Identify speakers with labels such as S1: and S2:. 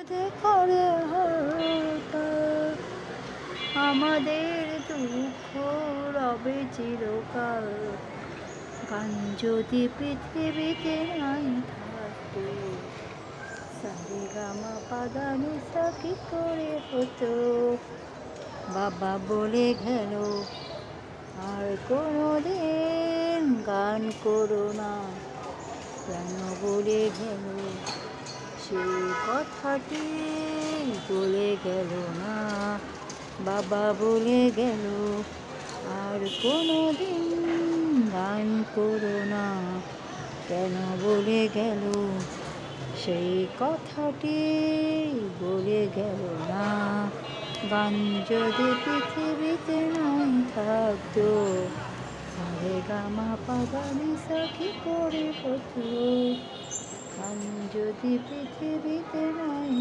S1: মিথ্যে করে হত্যা। আমাদের দুঃখ রবে চিরকাল, গান যদি পৃথিবীতে নাই থাকতো। সারেগামা পাদানিসা কি করে হতো। বাবা বলে গেল আর কোনোদিন গান করো না, কেন বলে গেল সেই কথাটি বলে গেল না। বাবা বলে গেল আর কোনোদিন গান করো না, কেন বলে গেল সেই কথাটি বলে গেল না। গান যদি পৃথিবীতে নাই থাকতো, সারেগামা পাদানিসা কি করে হতো। গান যদি পৃথিবীতে নাই